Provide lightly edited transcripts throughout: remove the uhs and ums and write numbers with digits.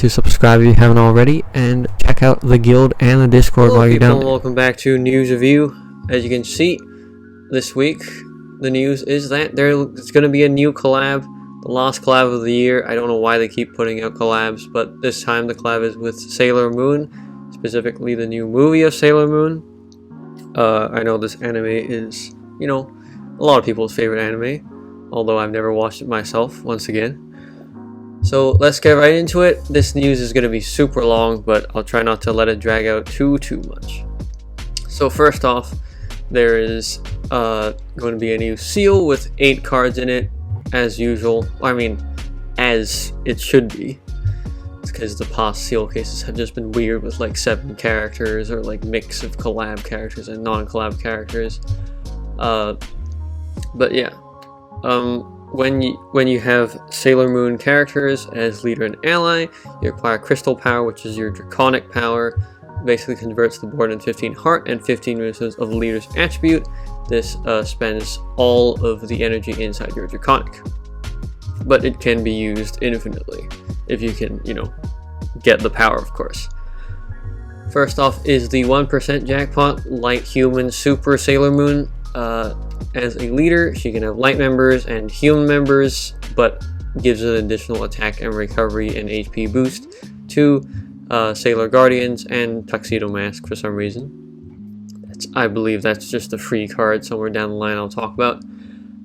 to subscribe if you haven't already, and check out the guild and the Discord while you're down there. Welcome back to News Review. As you can see, this week the news is that there's going to be a new collab, the last collab of the year. I don't know why they keep putting out collabs, but this time the collab is with Sailor Moon, specifically the new movie of Sailor Moon. I know this anime is, a lot of people's favorite anime, although I've never watched it myself, once again. So let's get right into it. This news is going to be super long, but I'll try not to let it drag out too much. So first off, there is going to be a new seal with 8 cards in it, as usual. I mean, as it should be. It's because the past seal cases have just been weird with like 7 characters or like mix of collab characters and non-collab characters. But yeah. When you have Sailor Moon characters as leader and ally, you acquire crystal power, which is your draconic power. Basically converts the board into 15 heart and 15 resources of the leader's attribute. This spends all of the energy inside your draconic, but it can be used infinitely if you can, get the power, of course. First off is the 1% jackpot light human super Sailor Moon. As a leader, she can have light members and human members, but gives an additional attack and recovery and HP boost to Sailor Guardians and Tuxedo Mask for some reason. I believe that's just a free card somewhere down the line I'll talk about.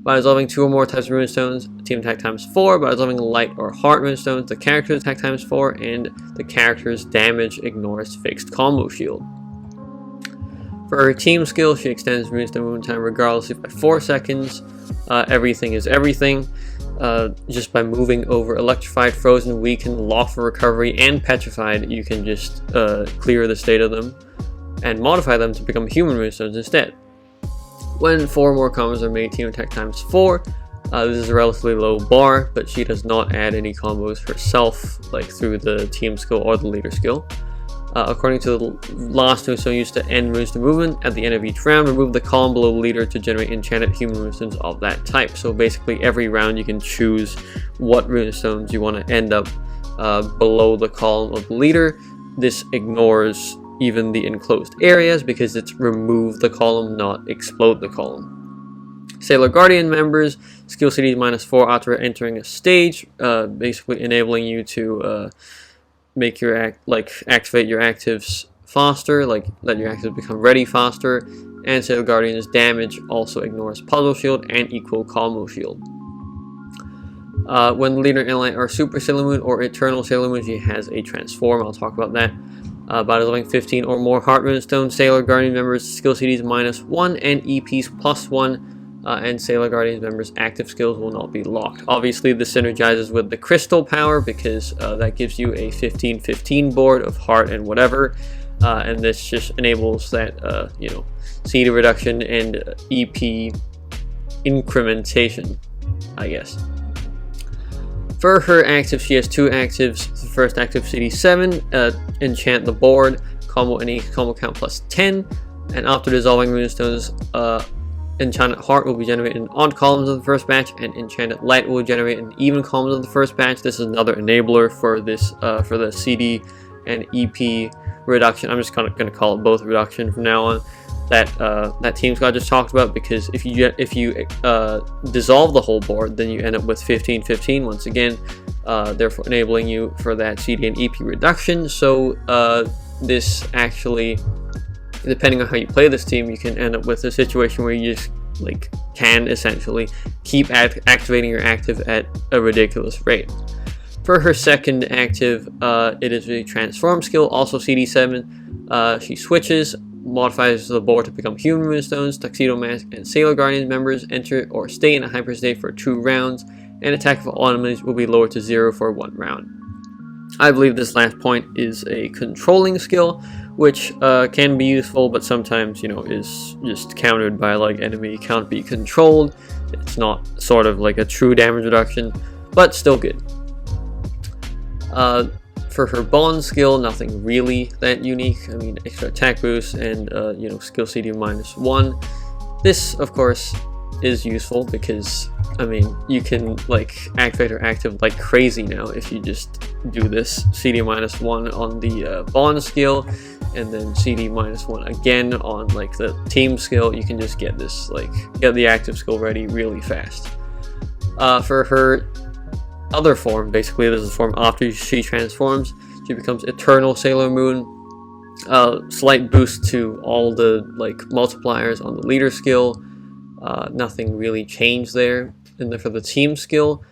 By dissolving 2 or more types of runestones, team attack times 4. By dissolving light or heart runestones, the character's attack times 4, and the character's damage ignores fixed combo shield. For her team skill, she extends runestone movement time regardless by 4 seconds. Everything is everything. Just by moving over electrified, frozen, weakened, locked for recovery, and petrified, you can just clear the state of them and modify them to become human runestones instead. When 4 more combos are made, team attack times 4. This is a relatively low bar, but she does not add any combos herself, like through the team skill or the leader skill. According to the last runestone used to end runestone movement, at the end of each round, remove the column below the leader to generate enchanted human runestones of that type. So basically every round you can choose what runestones you want to end up below the column of the leader. This ignores even the enclosed areas because it's remove the column, not explode the column. Sailor Guardian members, skill CDs -4 after entering a stage, basically enabling you to make your activate your actives faster, like let your actives become ready faster. And Sailor Guardian's damage also ignores puzzle shield and equal combo shield. When the leader and ally are Super Sailor Moon or Eternal Sailor Moon, she has a transform. I'll talk about that. By dissolving 15 or more heart runestones, Sailor Guardian members skill CDs -1 and EPs +1. And Sailor Guardians members' active skills will not be locked. Obviously, this synergizes with the crystal power because that gives you a 15-15 board of heart and whatever, and this just enables that CD reduction and EP incrementation, I guess. For her active, she has 2 actives. The first active, CD7, enchant the board, combo any combo count +10, and after dissolving runestones, Enchanted Heart will be generated in odd columns of the first batch, and Enchanted Light will generate in even columns of the first batch. This is another enabler for this for the CD and EP reduction. I'm just going to call it both reduction from now on. That Team Scott just talked about, because if you dissolve the whole board, then you end up with 15-15 once again, therefore enabling you for that CD and EP reduction. So this actually, depending on how you play this team, you can end up with a situation where you just can essentially keep activating your active at a ridiculous rate. For her second active, it is a transform skill, also CD7. She switches, modifies the board to become human runestones. Tuxedo Mask and Sailor Guardian members enter or stay in a hyper state for 2 rounds, and attack of all enemies will be lowered to 0 for 1 round. I believe this last point is a controlling skill, which can be useful, but sometimes, is just countered by enemy can't be controlled. It's not sort of like a true damage reduction, but still good. For her bond skill, nothing really that unique. I mean, extra attack boost and skill CD -1. This, of course, is useful because, I mean, you can like activate her active like crazy now if you just do this CD -1 on the bond skill, and then CD -1 again on like the team skill. You can just get this, like, get the active skill ready really fast. For her other form, basically this is the form after she transforms, she becomes Eternal Sailor Moon. Slight boost to all the like multipliers on the leader skill. Nothing really changed there. And then for the team skill,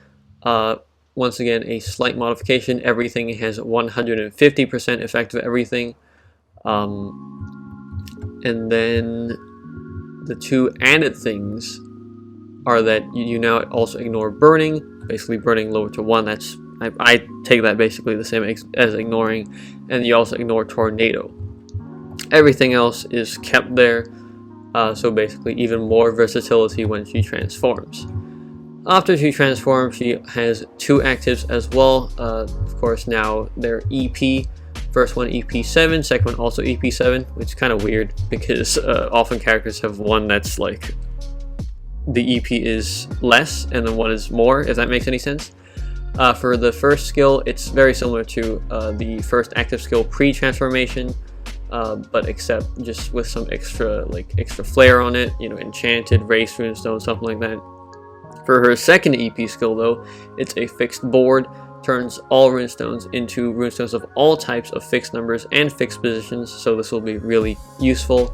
once again a slight modification. Everything has 150% effect of everything. And then the two added things are that you now also ignore burning, basically burning lower to 1. That's I take that basically the same as ignoring, and you also ignore tornado. Everything else is kept there, so basically even more versatility when she transforms. After she transforms, she has two actives as well. Of course, now they're EP. First one EP7, second one also EP7, which is kind of weird because often characters have one that's like the EP is less and then one is more, if that makes any sense. For the first skill, it's very similar to the first active skill pre-transformation, but except just with some extra flair on it, you know, enchanted, race runestone, something like that. For her second EP skill though, it's a fixed board, turns all runestones into runestones of all types of fixed numbers and fixed positions, so this will be really useful.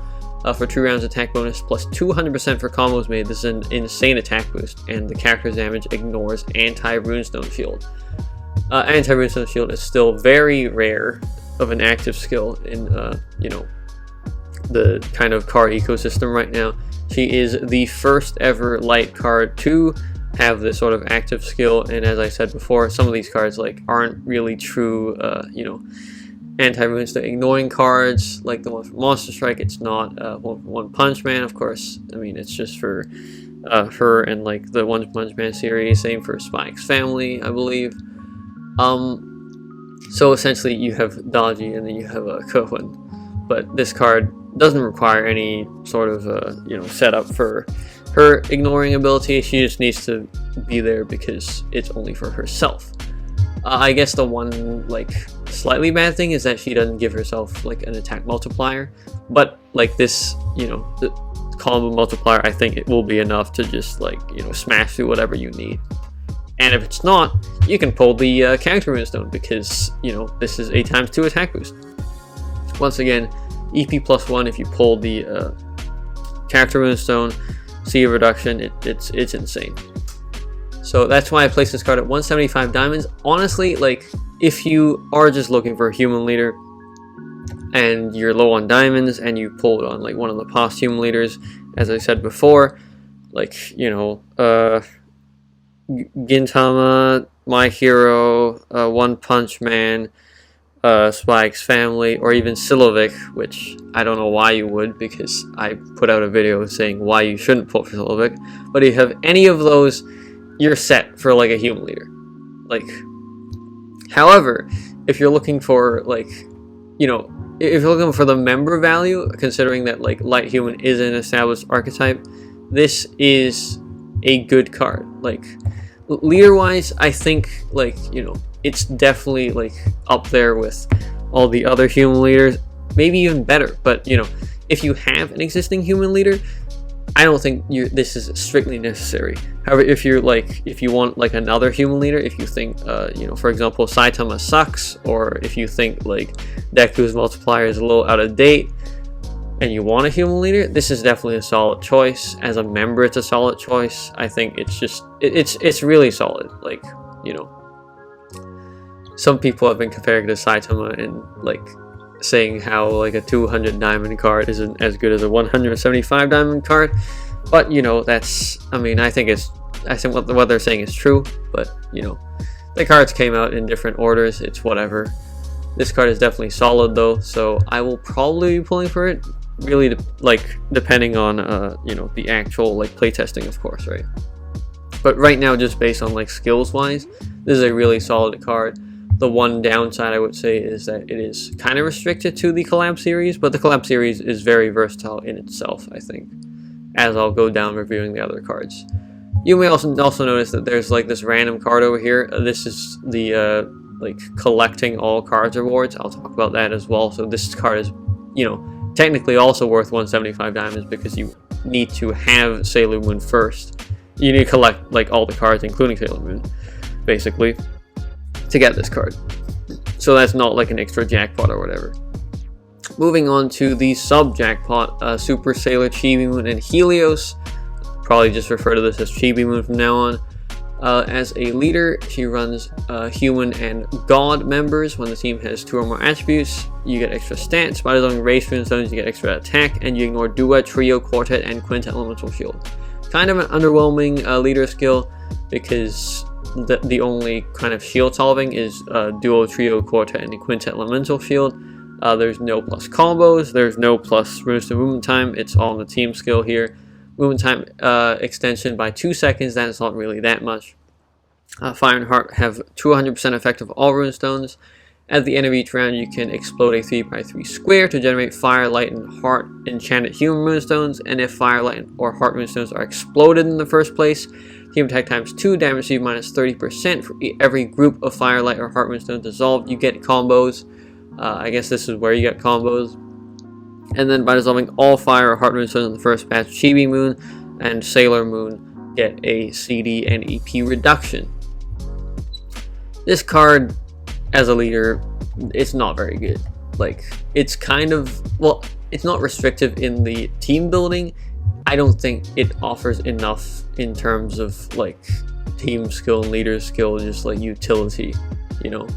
For 2 rounds attack bonus plus 200% for combos made. This is an insane attack boost, and the character's damage ignores anti-runestone shield. Anti-runestone shield is still very rare of an active skill in you know, the kind of card ecosystem right now. She is the first ever light card to have this sort of active skill, and as I said before, some of these cards like aren't really true you know, anti-runestone ignoring cards, like the one from Monster Strike. It's not One Punch Man, of course. I mean, it's just for her and like the One Punch Man series. Same for Spike's family, I believe. So essentially you have Daji and then you have Kohun, but this card doesn't require any sort of you know, setup for her ignoring ability. She just needs to be there because it's only for herself. I guess the one like slightly bad thing is that she doesn't give herself like an attack multiplier, but like this, you know, the combo multiplier, I think it will be enough to just like, you know, smash through whatever you need. And if it's not, you can pull the character runestone because, you know, this is a ×2 attack boost. Once again, EP +1 if you pull the character runestone. See a reduction, it's insane. So that's why I placed this card at 175 diamonds. Honestly, like, if you are just looking for a human leader and you're low on diamonds and you pull it on like one of the past human leaders, as I said before, like, you know, Gintama, My Hero, One Punch Man, Spike's family, or even Silovic, which I don't know why you would, because I put out a video saying why you shouldn't pull for Silovic. But if you have any of those, you're set for like a human leader. Like, however, if you're looking for like, you know, if you're looking for the member value, considering that like light human is an established archetype, this is a good card. Like, leader wise, I think, like, you know, it's definitely like up there with all the other human leaders, maybe even better. But you know, if you have an existing human leader, I don't think this is strictly necessary. However, if you want like another human leader, if you think you know, for example, Saitama sucks, or if you think like Deku's multiplier is a little out of date and you want a human leader, this is definitely a solid choice. As a member, it's a solid choice. I think it's just it's really solid. Like, you know, some people have been comparing to Saitama and like saying how like a 200 diamond card isn't as good as a 175 diamond card, but you know, that's, I mean, I think what they're saying is true, but you know, the cards came out in different orders, it's whatever. This card is definitely solid though, so I will probably be pulling for it, really like depending on you know, the actual like playtesting, of course, right? But right now, just based on like skills wise, this is a really solid card. The one downside I would say is that it is kind of restricted to the Collab series, but the Collab series is very versatile in itself, I think. as I'll go down reviewing the other cards. You may also notice that there's like this random card over here. This is the like collecting all cards rewards. I'll talk about that as well. So this card is, you know, technically also worth 175 diamonds because you need to have Sailor Moon first. You need to collect like all the cards, including Sailor Moon, basically, to get this card. So that's not like an extra jackpot or whatever. Moving on to the sub jackpot, Super Sailor Chibi Moon and Helios. Probably just refer to this as Chibi Moon from now on. As a leader, she runs human and god members. When the team has 2 or more attributes, you get extra stats. By dissolving race runestones, you get extra attack, and you ignore duet, trio, quartet, and quintet elemental shield. Kind of an underwhelming leader skill because the only kind of shield solving is duo, trio, quartet, and quintet elemental shield. There's no plus combos, there's no plus runestone movement time. It's all in the team skill here. Movement time extension by 2 seconds, that's not really that much. Fire and Heart have 200% effect of all runestones. At the end of each round, you can explode a 3x3 square to generate Fire, Light, and Heart enchanted human runestones, and if Fire, Light, or Heart runestones are exploded in the first place, team attack times 2, damage received minus 30%. For every group of Fire, Light, or Heart runestones dissolved, you get combos. I guess this is where you get combos. And then by dissolving all Fire or Heart runestones in the first batch, Chibi Moon and Sailor Moon get a CD and EP reduction. This card, as a leader, it's not very good. Like, it's kind of, well, it's not restrictive in the team building. I don't think it offers enough in terms of, like, team skill and leader skill, just, like, utility, you know?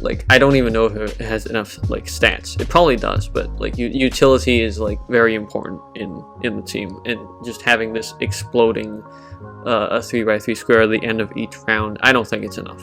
Like, I don't even know if it has enough like stats. It probably does, but like utility is like very important in the team, and just having this exploding a 3x3 square at the end of each round, I don't think it's enough.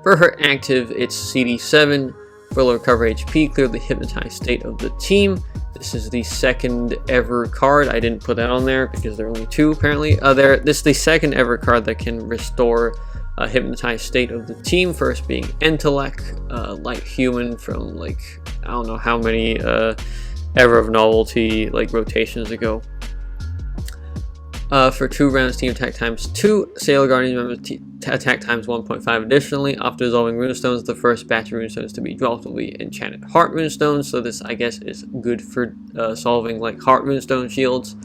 For her active, it's CD7. Full recover HP, clear the hypnotized state of the team. This is the second ever card. I didn't put that on there because there are only 2 apparently. This is the second ever card that can restore a hypnotized state of the team, first being Intellect, like human from like I don't know how many ever of novelty like rotations ago. For 2 rounds, team attack times 2, Sailor Guardian members attack times 1.5 additionally. After dissolving runestones, the first batch of runestones to be dropped will be enchanted heart runestones, so this I guess is good for solving like heart runestone shields.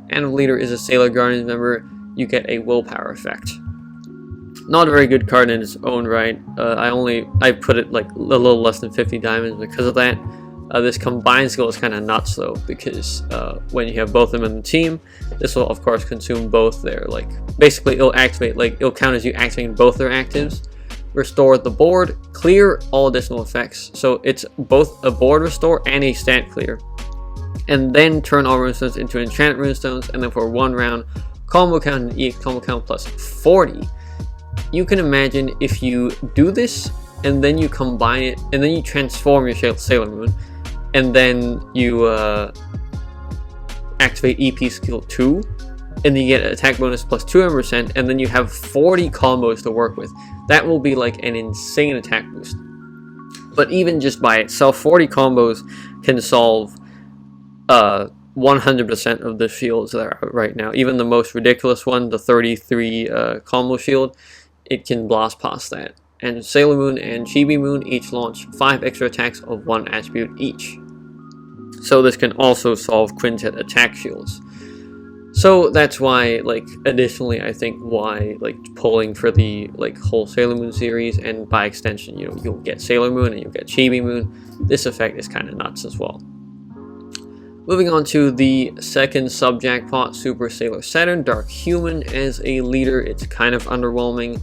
And if leader is a Sailor Guardian member, you get a willpower effect. Not a very good card in its own right. I put it like a little less than 50 diamonds because of that. This combined skill is kind of nuts though, because when you have both of them in the team, this will of course consume both their, like, basically it'll activate, like it'll count as you activating both their actives. Restore the board, clear all additional effects. So it's both a board restore and a stat clear. And then turn all runestones into enchanted runestones, and then for 1 round, combo count and EX combo count plus 40. You can imagine if you do this, and then you combine it, and then you transform your Sailor Moon, and then you activate EP skill 2, and then you get attack bonus plus 200%, and then you have 40 combos to work with. That will be like an insane attack boost. But even just by itself, 40 combos can solve 100% of the shields that are out right now. Even the most ridiculous one, the 33 combo shield, it can blast past that. And Sailor Moon and Chibi Moon each launch 5 extra attacks of 1 attribute each. So this can also solve quintet attack shields. So that's why, like, additionally, I think why, like, pulling for the, like, whole Sailor Moon series, and by extension, you know, you'll get Sailor Moon and you'll get Chibi Moon. This effect is kind of nuts as well. Moving on to the second sub-jackpot, Super Sailor Saturn, Dark Human. As a leader, it's kind of underwhelming.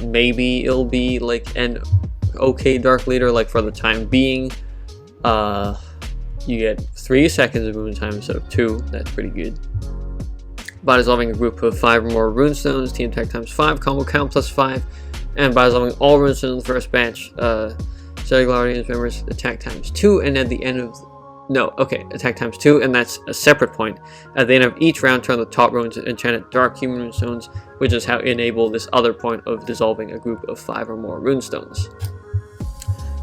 Maybe it'll be like an okay dark leader, like for the time being. You get 3 seconds of movement time instead of 2. That's pretty good. By dissolving a group of 5 or more runestones, team attack times 5, combo count plus 5, and by dissolving all runestones in the first batch, Sailor Guardians members attack times 2, and at the end of attack times 2, and that's a separate point. At the end of each round, turn the top row into enchanted dark human runestones, which is how you enable this other point of dissolving a group of 5 or more runestones.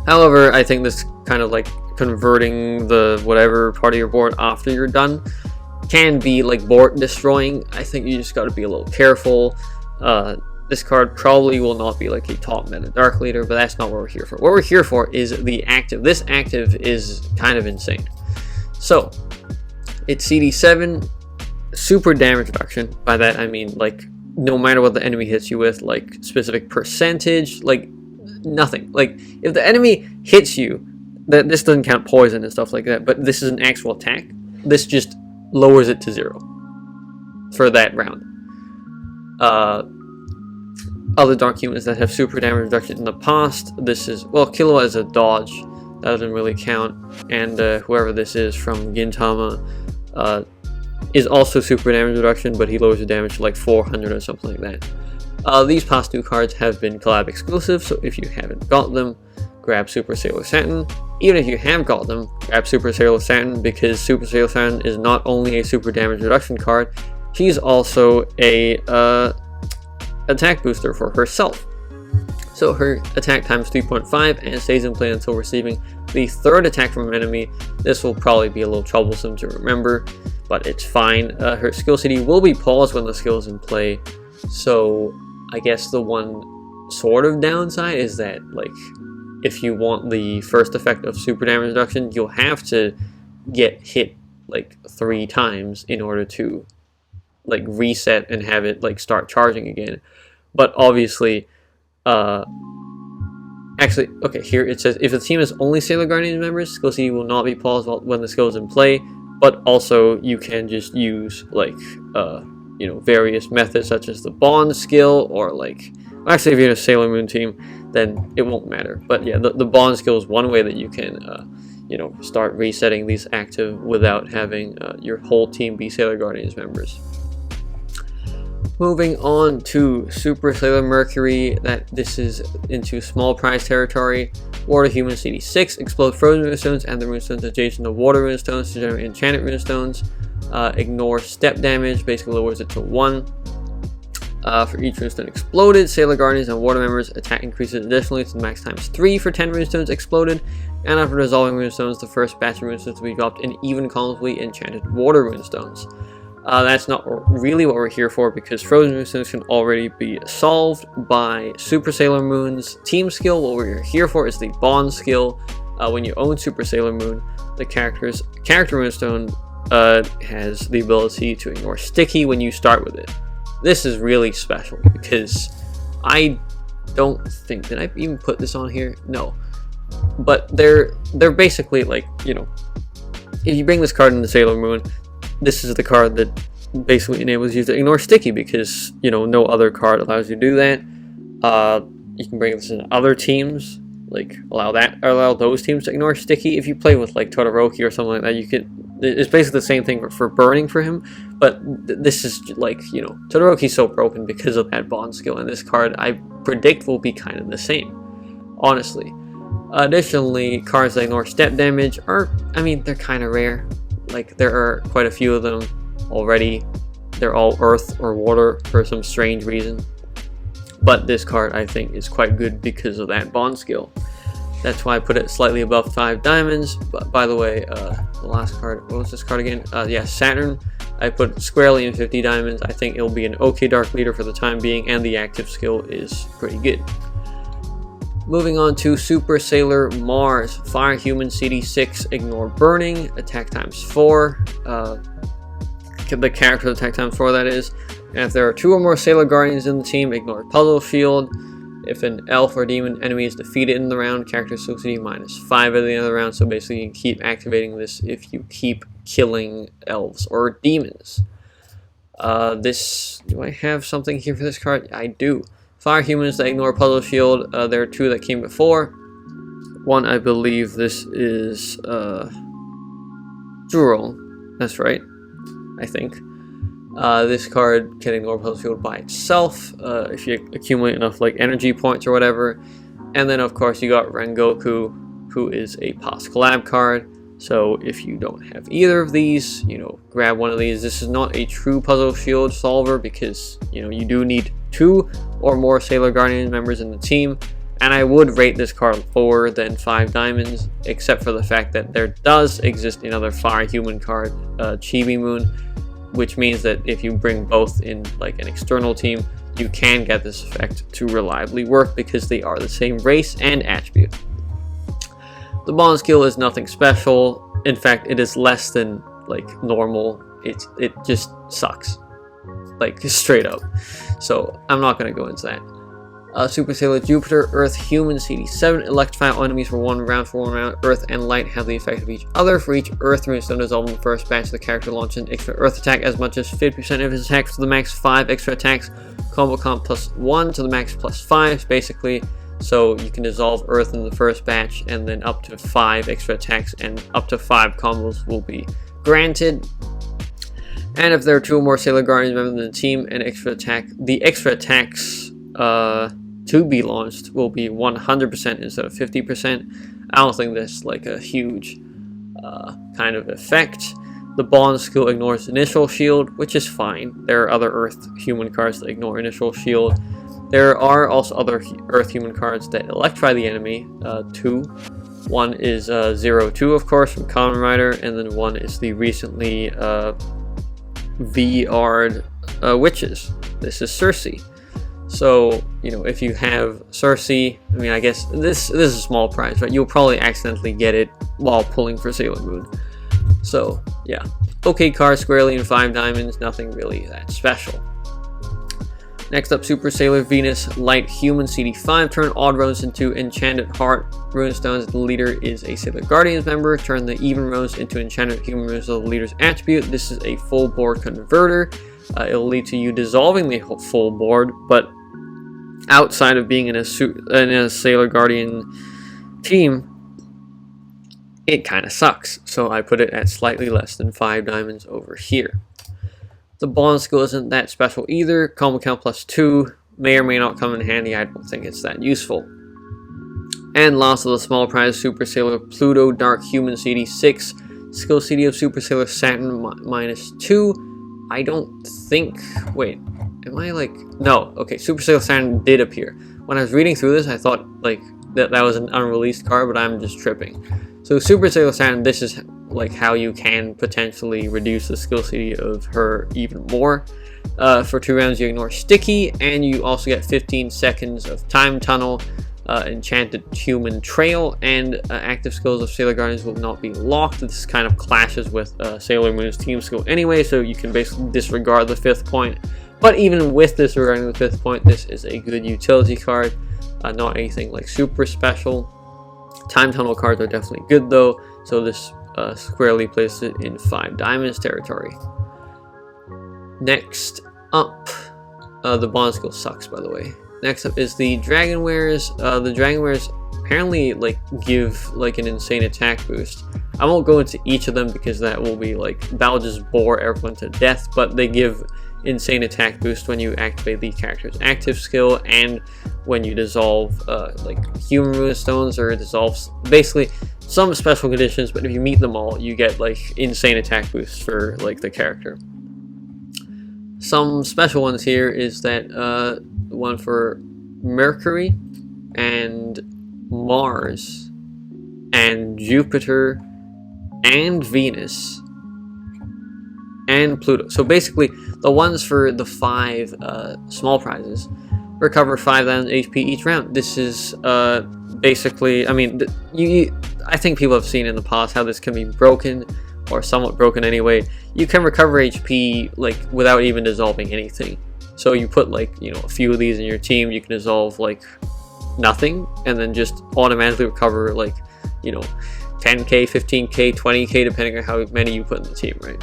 However, I think this kind of like converting the whatever part of your board after you're done can be like board destroying. I think you just got to be a little careful. This card probably will not be like a top meta Dark Leader, but that's not what we're here for. What we're here for is the active. This active is kind of insane. So, it's CD7, super damage reduction. By that I mean like no matter what the enemy hits you with, like specific percentage, like nothing. Like if the enemy hits you, this doesn't count poison and stuff like that, but this is an actual attack. This just lowers it to 0 for that round. Other Dark Humans that have super damage reduction in the past, this is, well, Killua is a dodge, that doesn't really count, and whoever this is from Gintama is also super damage reduction, but he lowers the damage to like 400 or something like that. These past 2 cards have been collab exclusive, so if you haven't got them, grab Super Sailor Saturn. Even if you have got them, grab Super Sailor Saturn, because Super Sailor Saturn is not only a super damage reduction card, she's also a attack booster for herself. So her attack times 3.5 and stays in play until receiving the 3rd attack from an enemy. This will probably be a little troublesome to remember, but it's fine. Her skill CD will be paused when the skill is in play, so I guess the one sort of downside is that, like, if you want the first effect of super damage reduction, you'll have to get hit like 3 times in order to like reset and have it like start charging again. But obviously, actually, okay, here it says if the team is only Sailor Guardian members, skill CD will not be paused when the skill is in play, but also you can just use like you know, various methods such as the bond skill, or like, actually if you're in a Sailor Moon team, then it won't matter. But yeah, the bond skill is one way that you can you know, start resetting these active without having your whole team be Sailor Guardians members. Moving on to Super Sailor Mercury, this is into small prize territory. Water Human CD6, explode frozen runestones and the runestones adjacent to water runestones to generate enchanted runestones. Ignore step damage, basically lowers it to 1. For each runestone exploded, Sailor Guardians and water members attack increases additionally to the max times 3 for 10 runestones exploded. And after dissolving runestones, the first batch of runestones to be dropped in even columns will be enchanted water runestones. That's not really what we're here for, because frozen runestones can already be solved by Super Sailor Moon's team skill. What we're here for is the bond skill. When you own Super Sailor Moon, the character runestone has the ability to ignore sticky when you start with it. This is really special because I don't think, did I even put this on here? No, but they're basically like, you know, if you bring this card into Sailor Moon, this is the card that basically enables you to ignore sticky, because, you know, no other card allows you to do that. You can bring this in other teams, like allow those teams to ignore sticky. If you play with like Todoroki or something like that, you could. It's basically the same thing for burning for him, but this is like, you know, Todoroki's so broken because of that bond skill, and this card I predict will be kind of the same, honestly. Additionally, cards that ignore step damage are, I mean, they're kind of rare. Like, there are quite a few of them already. They're all earth or water for some strange reason. But this card, I think, is quite good because of that bond skill. That's why I put it slightly above 5 diamonds. But by the way, the last card, what was this card again? Yeah, Saturn. I put squarely in 50 diamonds. I think it'll be an okay Dark Leader for the time being, and the active skill is pretty good. Moving on to Super Sailor Mars. Fire Human CD6, ignore burning, attack times 4. The character attack times 4, that is. And if there are 2 or more Sailor Guardians in the team, ignore Puzzle Shield. If an elf or demon enemy is defeated in the round, character skill CD -5 at the end of the round. So basically you can keep activating this if you keep killing elves or demons. Do I have something here for this card? I do. Fire Humans that ignore Puzzle Shield. There are 2 that came before. One, I believe this is Juro. That's right, I think. This card can ignore Puzzle Shield by itself if you accumulate enough like energy points or whatever. And then of course you got Rengoku, who is a past collab card. So if you don't have either of these, you know, grab one of these. This is not a true Puzzle Shield solver because, you know, you do need 2 or more Sailor Guardian members in the team, and I would rate this card lower than 5 diamonds, except for the fact that there does exist another fire human card, Chibi Moon, which means that if you bring both in like an external team, you can get this effect to reliably work because they are the same race and attribute. The bond skill is nothing special. In fact, it is less than like normal. It just sucks, like straight up. So I'm not going to go into that. Super Sailor Jupiter, Earth, Human, CD7. Electrify all enemies for 1 round. For 1 round, Earth and Light have the effect of each other. For each Earth runestone dissolved in the first batch, the character launches an extra Earth attack as much as 50% of his attacks to the max 5 extra attacks. Combo comp +1 to the max +5, basically. So you can dissolve Earth in the first batch, and then up to 5 extra attacks and up to 5 combos will be granted. And if there are 2 or more Sailor Guardians members in the team, the extra attacks to be launched will be 100% instead of 50%. I don't think that's like a huge kind of effect. The bond skill ignores initial shield, which is fine. There are other Earth human cards that ignore initial shield. There are also other Earth human cards that electrify the enemy, 2. One is 0-2, of course, from Kamen Rider, and then one is the recently VR'd Witches. This is Cersei. So, you know, if you have Cersei, I mean, I guess this is a small prize, right? You'll probably accidentally get it while pulling for Sailor Moon. So, yeah. Okay card, squarely in 5 diamonds, nothing really that special. Next up, Super Sailor Venus, Light Human, CD5. Turn odd runes into Enchanted Heart runestones. The leader is a Sailor Guardians member. Turn the even runes into Enchanted Human runes of the leader's attribute. This is a full board converter. It'll lead to you dissolving the full board, but outside of being in a Sailor Guardian team, it kind of sucks. So I put it at slightly less than 5 diamonds over here. The bond skill isn't that special either. Combo count +2 may or may not come in handy. I don't think it's that useful. And last of the small prize, Super Sailor Pluto, Dark Human, CD6. Skill CD of Super Sailor Saturn -2. I don't think... Wait, am I like... No, okay, Super Sailor Saturn did appear. When I was reading through this, I thought like that was an unreleased card, but I'm just tripping. So Super Sailor Saturn, this is like how you can potentially reduce the skill CD of her even more. For 2 rounds, you ignore Sticky, and you also get 15 seconds of Time Tunnel, Enchanted Human Trail, and active skills of Sailor Guardians will not be locked. This kind of clashes with Sailor Moon's team skill anyway, so you can basically disregard the 5th point. But even with disregarding the 5th point, this is a good utility card, not anything like super special. Time Tunnel cards are definitely good though, so this squarely places it in 5 diamonds territory. Next up, the bond skill sucks, by the way. Next up is the Dragon Wares. The Dragon Wares apparently like give like an insane attack boost. I won't go into each of them because that'll just bore everyone to death, but they give insane attack boost when you activate the character's active skill and when you dissolve like human runestones or dissolves basically some special conditions, but if you meet them all, you get like insane attack boosts for like the character. Some special ones here is that one for Mercury and Mars and Jupiter and Venus and Pluto. So basically the ones for the 5 small prizes recover 5,000 HP each round. This is basically, I mean, I think people have seen in the past how this can be broken, or somewhat broken anyway. You can recover HP like without even dissolving anything. So you put like, you know, a few of these in your team, you can dissolve like nothing and then just automatically recover like, you know, 10k, 15k, 20k, depending on how many you put in the team, right?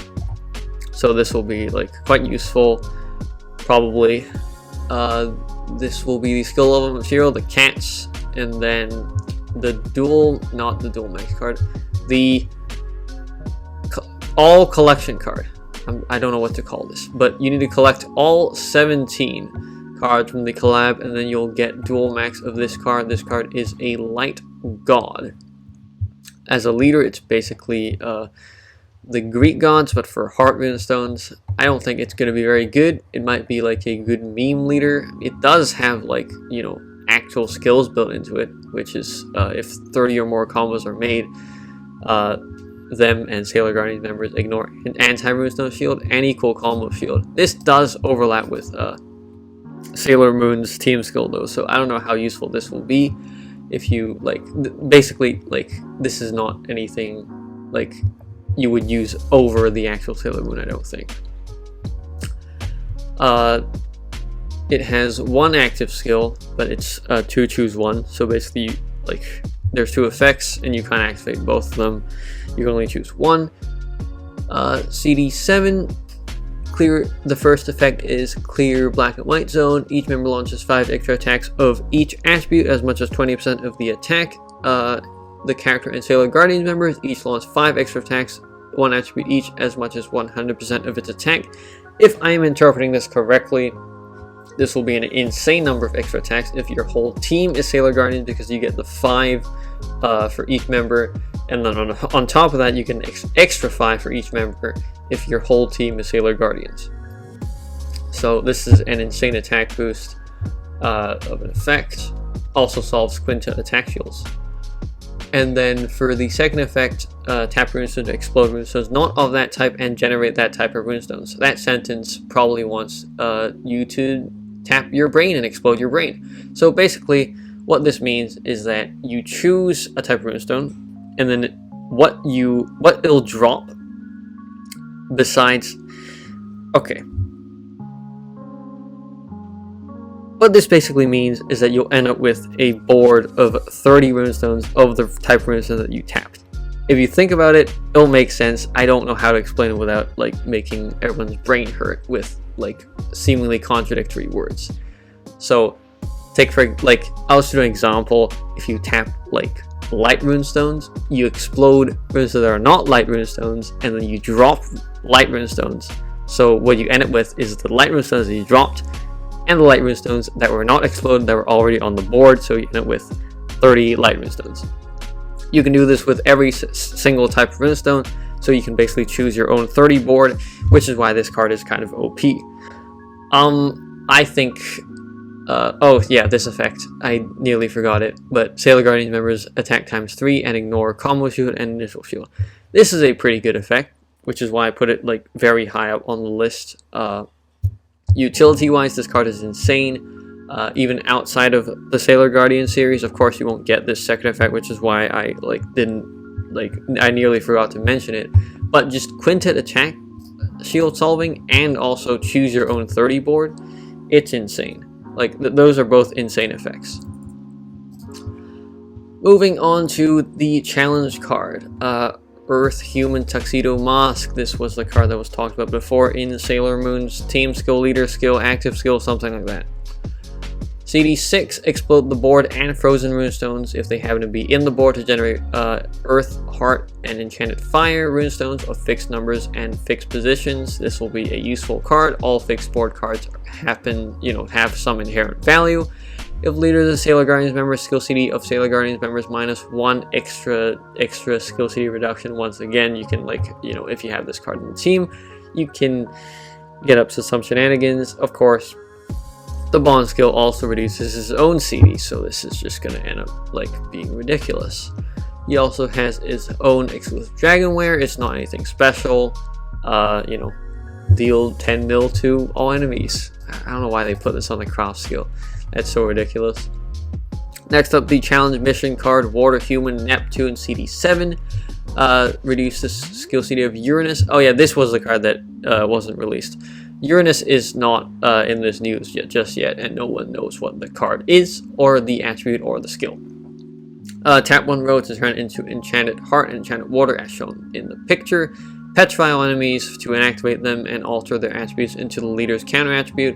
So this will be like quite useful, probably. This will be the skill level material, the cats, and then the not the dual max card, the all collection card. I don't know what to call this, but you need to collect all 17 cards from the collab, and then you'll get dual max of this card. This card is a light god. As a leader, it's basically the Greek gods, but for heart runestones. I don't think it's going to be very good. It might be like a good meme leader. It does have like, you know, actual skills built into it, which is if 30 or more combos are made, them and Sailor Guardian members ignore an anti-runestone shield and equal combo shield. This does overlap with Sailor Moon's team skill though, so I don't know how useful this will be. If you like, basically, like, this is not anything like you would use over the actual Sailor Moon, I don't think. It has one active skill, but it's 2 choose 1, so basically like there's 2 effects and you can't activate both of them. You can only choose one. CD7, clear. The first effect is clear black and white zone. Each member launches 5 extra attacks of each attribute, as much as 20% of the attack. The character and Sailor Guardians members each launch 5 extra attacks, 1 attribute each, as much as 100% of its attack. If I am interpreting this correctly, this will be an insane number of extra attacks if your whole team is Sailor Guardians, because you get the 5 for each member, and then on top of that you get an extra 5 for each member if your whole team is Sailor Guardians. So this is an insane attack boost of an effect. Also solves quintet attack shields. And then for the second effect, tap runestone to explode runestones not of that type and generate that type of runestone. So that sentence probably wants you to tap your brain and explode your brain. So basically what this means is that you choose a type of runestone, and then what it'll drop besides, okay, what this basically means is that you'll end up with a board of 30 runestones of the type of runestone that you tapped. If you think about it, it'll make sense. I don't know how to explain it without like making everyone's brain hurt with like seemingly contradictory words. So take for like, I'll just do an example. If you tap like light runestones, you explode runestones that are not light runestones, and then you drop light runestones. So what you end up with is the light runestones that you dropped and the light runestones that were not exploded that were already on the board, so you end up with 30 light runestones. You can do this with every single type of runestone, so you can basically choose your own 30 board, which is why this card is kind of OP. I think, oh yeah, this effect, I nearly forgot it, but Sailor Guardians members attack times 3 and ignore combo shield and initial shield. This is a pretty good effect, which is why I put it like very high up on the list. Utility wise, this card is insane. Even outside of the Sailor Guardian series, of course you won't get this second effect, which is why I I nearly forgot to mention it. But just quintet attack shield solving and also choose your own 30 board, it's insane. Like those are both insane effects. Moving on to the challenge card, Earth Human Tuxedo Mask. This was the card that was talked about before in Sailor Moon's team skill, leader skill, active skill, something like that. CD6, explode the board and frozen runestones if they happen to be in the board to generate Earth, Heart, and Enchanted Fire runestones of fixed numbers and fixed positions. This will be a useful card. All fixed board cards have some inherent value. If leader is a Sailor Guardians member, skill CD of Sailor Guardians members -1 extra skill CD reduction. Once again, you can if you have this card in the team, you can get up to some shenanigans. Of course, the bond skill also reduces his own CD, so this is just going to end up being ridiculous. He also has his own exclusive Dragonware. It's not anything special. Deal 10 mil to all enemies. I don't know why they put this on the craft skill. That's so ridiculous. Next up, the challenge mission card, Water Human Neptune CD7. Reduce the skill CD of Uranus. Oh yeah, this was the card that wasn't released. Uranus is not in this news just yet, and no one knows what the card is, or the attribute, or the skill. Tap 1 row to turn into Enchanted Heart and Enchanted Water as shown in the picture. Petrify all enemies to inactivate them and alter their attributes into the leader's counter attribute.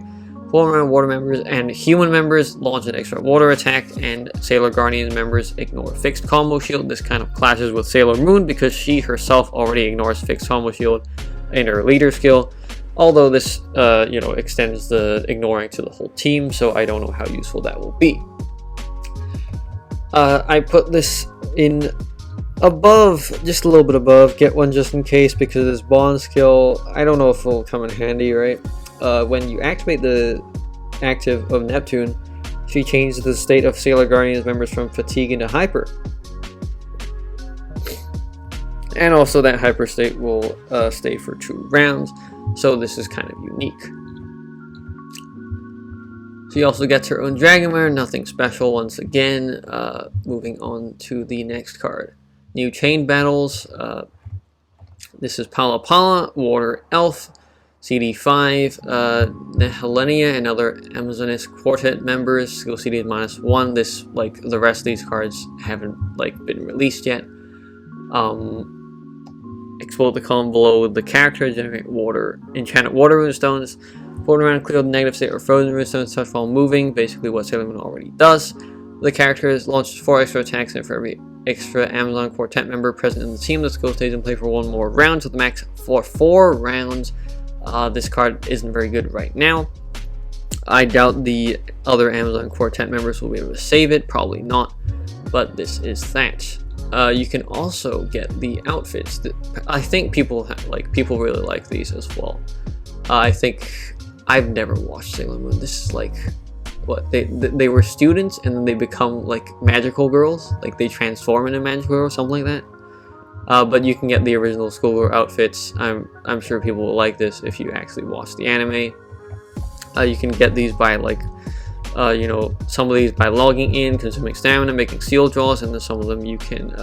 Former water members and human members launch an extra water attack, and Sailor Guardian members ignore fixed combo shield. This kind of clashes with Sailor Moon because she herself already ignores fixed combo shield in her leader skill. Although this, extends the ignoring to the whole team, so I don't know how useful that will be. I put this in above, just a little bit above. Get one just in case because this bond skill, I don't know if it will come in handy, right? When you activate the active of Neptune, She changed the state of Sailor Guardians members from fatigue into hyper. And also that hyper state will stay for 2 rounds, so this is kind of unique. She also gets her own Dragonmare, nothing special once again. Moving on to the next card. New chain battles. This is Pala Pala, Water Elf, CD5, Nehelenia and other Amazoness Quartet members. Skill CD is -1. This, like the rest of these cards, haven't been released yet. Explode the column below the character, generate enchanted water runestones. Forward around, clear the negative state or frozen runestones touch while moving, basically what Sailor Moon already does. The character launches 4 extra attacks, and for every extra Amazon Quartet member present in the team, the skill stays in play for 1 more round, so the max for 4 rounds. This card isn't very good right now. I doubt the other Amazon Quartet members will be able to save it, probably not, but this is that. You can also get the outfits. I think people really like these as well. I think I've never watched Sailor Moon. This is like what they were students and then they become like magical girls, like they transform into magical girls, something like that. But you can get the original schoolgirl outfits. I'm sure people will like this if you actually watch the anime. You can get these by some of these by logging in, consuming stamina, making seal draws, and then some of them you can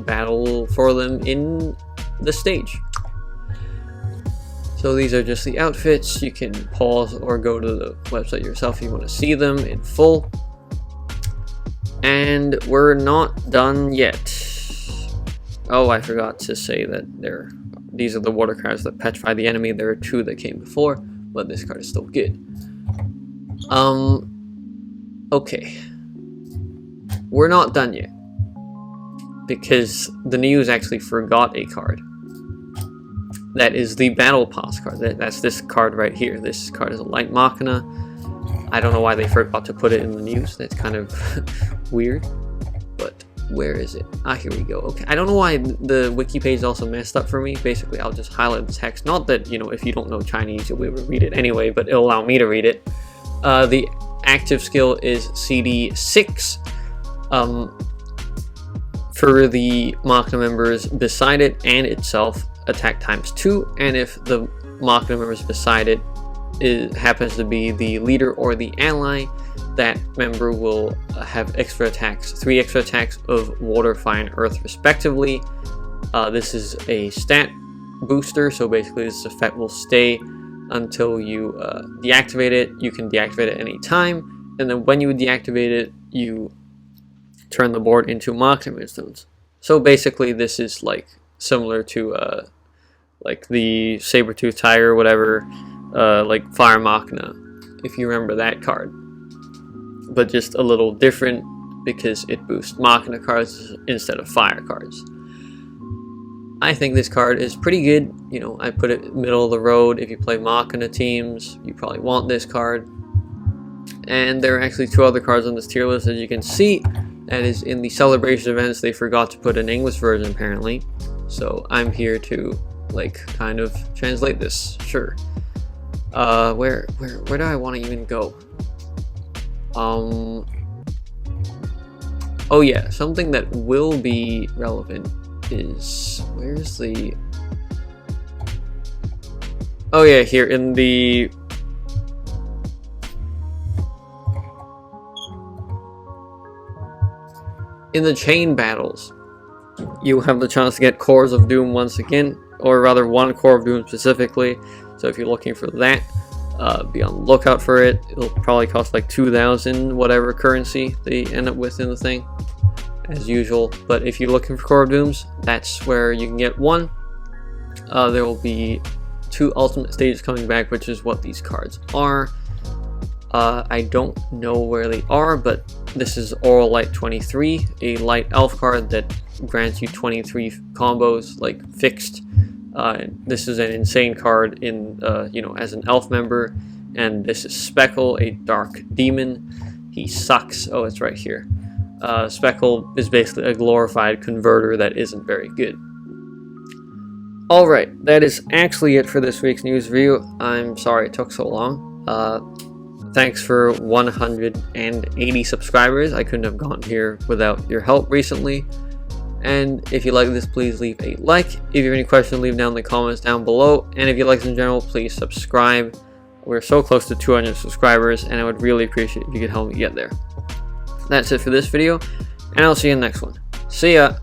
battle for them in the stage. So these are just the outfits. You can pause or go to the website yourself if you want to see them in full. And we're not done yet. Oh, I forgot to say that these are the water cards that petrify the enemy. There are 2 that came before, but this card is still good. Okay. We're not done yet, because the news actually forgot a card. That is the Battle Pass card. That's this card right here. This card is a Light Machina. I don't know why they forgot to put it in the news. That's kind of weird. But where is it? Ah, here we go. Okay. I don't know why the wiki page is also messed up for me. Basically, I'll just highlight the text. Not that, if you don't know Chinese, you'll be able to read it anyway, but it'll allow me to read it. The active skill is CD6. For the Machina members beside it and itself, attack ×2, and if the Machina members beside it happens to be the leader or the ally, that member will have extra attacks, 3 extra attacks of water, fire, and earth respectively. This is a stat booster, so basically this effect will stay until you deactivate it. You can deactivate it any time, and then when you deactivate it, you turn the board into Machina runestones. So basically this is like similar to like the Saber-Tooth Tiger or whatever, like Fire Machina, if you remember that card. But just a little different because it boosts Machina cards instead of Fire cards. I think this card is pretty good. I put it middle of the road. If you play Machina teams, you probably want this card. And there are actually 2 other cards on this tier list, as you can see. That is in the celebration events. They forgot to put an English version apparently. So I'm here to kind of translate this. Sure. Where do I want to even go? Oh yeah, something that will be relevant is, where's the, oh yeah, here in the chain battles, you have the chance to get Cores of Doom once again, or rather 1 Core of Doom specifically. So if you're looking for that, be on the lookout for it. It'll probably cost like 2,000 whatever currency they end up with in the thing, as usual. But if you're looking for Core of Dooms, that's where you can get 1. There will be 2 ultimate stages coming back, which is what these cards are. I don't know where they are, but this is Oral Light 23, a light elf card that grants you 23 combos, like fixed. This is an insane card in, as an elf member. And this is Speckle, a dark demon. He sucks. Oh, it's right here. Speckle is basically a glorified converter that isn't very good. Alright, that is actually it for this week's news review. I'm sorry it took so long. thanks for 180 subscribers. I couldn't have gotten here without your help recently. And if you like this, please leave a like. If you have any questions, leave down in the comments down below. And if you like this in general, please subscribe. We're so close to 200 subscribers, and I would really appreciate if you could help me get there. That's it for this video, and I'll see you in the next one. See ya!